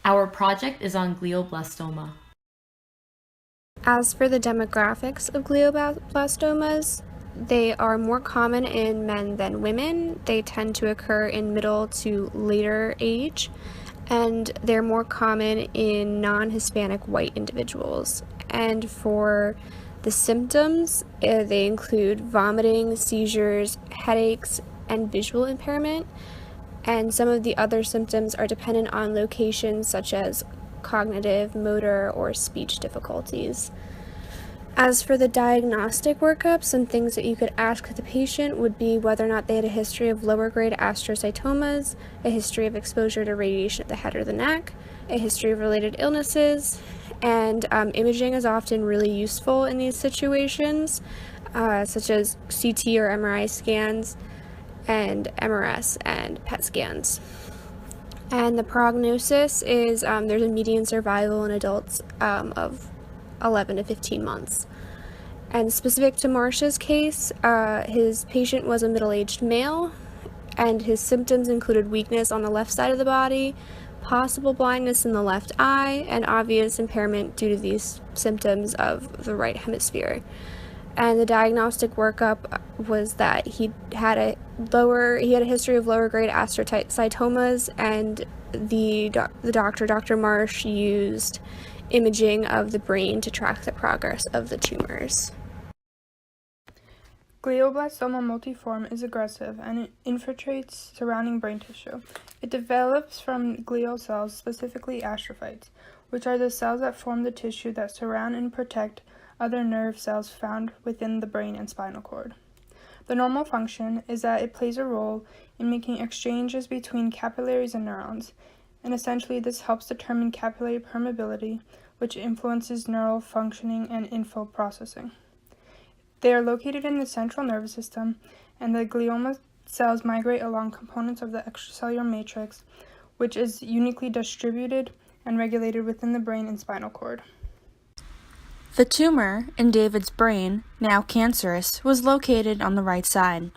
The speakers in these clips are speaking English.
Our project is on glioblastoma. As for the demographics of glioblastomas, they are more common in men than women. They tend to occur in middle to later age, and they're more common in non-Hispanic white individuals. And for the symptoms, they include vomiting, seizures, headaches, and visual impairment. And some of the other symptoms are dependent on locations such as cognitive, motor, or speech difficulties. As for the diagnostic workup, some things that you could ask the patient would be whether or not they had a history of lower grade astrocytomas, a history of exposure to radiation at the head or the neck, a history of related illnesses, and imaging is often really useful in these situations, such as CT or MRI scans, and MRS and PET scans. And the prognosis is there's a median survival in adults of 11 to 15 months. And specific to Marsh's case, his patient was a middle-aged male, and his symptoms included weakness on the left side of the body, possible blindness in the left eye, and obvious impairment due to these symptoms of the right hemisphere. And the diagnostic workup was that he had a history of lower grade astrocytomas, and the doctor, Dr. Marsh, used imaging of the brain to track the progress of the tumors. Glioblastoma multiforme is aggressive and it infiltrates surrounding brain tissue. It develops from glial cells, specifically astrophytes, which are the cells that form the tissue that surround and protect other nerve cells found within the brain and spinal cord. The normal function is that it plays a role in making exchanges between capillaries and neurons, and essentially this helps determine capillary permeability, which influences neural functioning and info processing. They are located in the central nervous system, and the glioma cells migrate along components of the extracellular matrix, which is uniquely distributed and regulated within the brain and spinal cord. The tumor in David's brain, now cancerous, was located on the right side.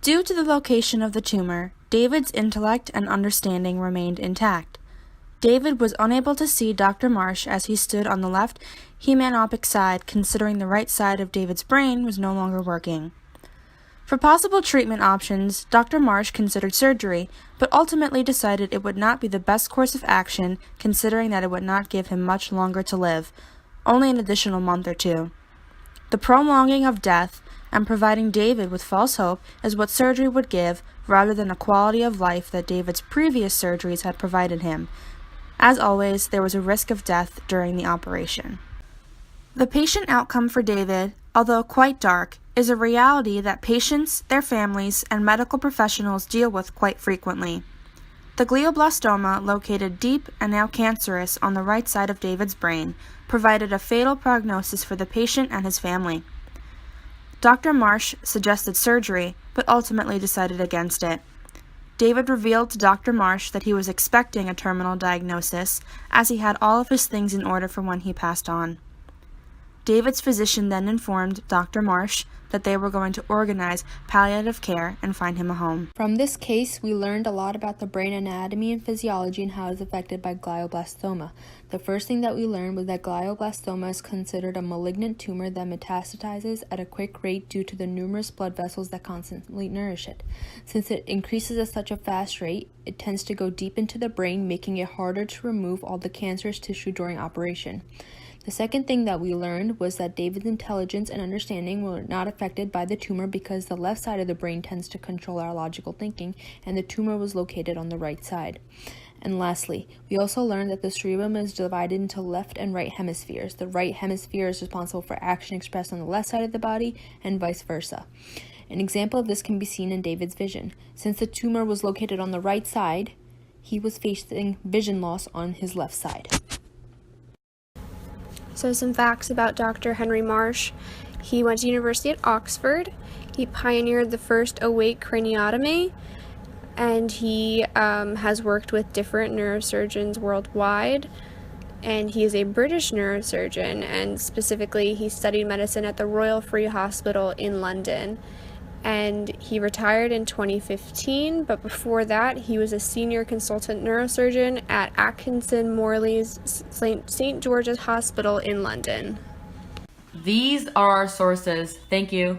Due to the location of the tumor, David's intellect and understanding remained intact. David was unable to see Dr. Marsh as he stood on the left hematopic side, considering the right side of David's brain was no longer working. For possible treatment options, Dr. Marsh considered surgery, but ultimately decided it would not be the best course of action, considering that it would not give him much longer to live, only an additional month or two. The prolonging of death and providing David with false hope is what surgery would give, rather than a quality of life that David's previous surgeries had provided him. As always, there was a risk of death during the operation. The patient outcome for David, although quite dark, is a reality that patients, their families, and medical professionals deal with quite frequently. The glioblastoma, located deep and now cancerous on the right side of David's brain, provided a fatal prognosis for the patient and his family. Dr. Marsh suggested surgery, but ultimately decided against it. David revealed to Dr. Marsh that he was expecting a terminal diagnosis, as he had all of his things in order for when he passed on. David's physician then informed Dr. Marsh that they were going to organize palliative care and find him a home. From this case, we learned a lot about the brain anatomy and physiology and how it is affected by glioblastoma. The first thing that we learned was that glioblastoma is considered a malignant tumor that metastasizes at a quick rate due to the numerous blood vessels that constantly nourish it. Since it increases at such a fast rate, it tends to go deep into the brain, making it harder to remove all the cancerous tissue during operation. The second thing that we learned was that David's intelligence and understanding were not affected by the tumor because the left side of the brain tends to control our logical thinking, and the tumor was located on the right side. And lastly, we also learned that the cerebrum is divided into left and right hemispheres. The right hemisphere is responsible for action expressed on the left side of the body, and vice versa. An example of this can be seen in David's vision. Since the tumor was located on the right side, he was facing vision loss on his left side. So some facts about Dr. Henry Marsh. He went to university at Oxford. He pioneered the first awake craniotomy, and he has worked with different neurosurgeons worldwide. And he is a British neurosurgeon, and specifically he studied medicine at the Royal Free Hospital in London. and he retired in 2015, but before that he was a senior consultant neurosurgeon at Atkinson Morley's St. George's Hospital in London. These are our sources. Thank you.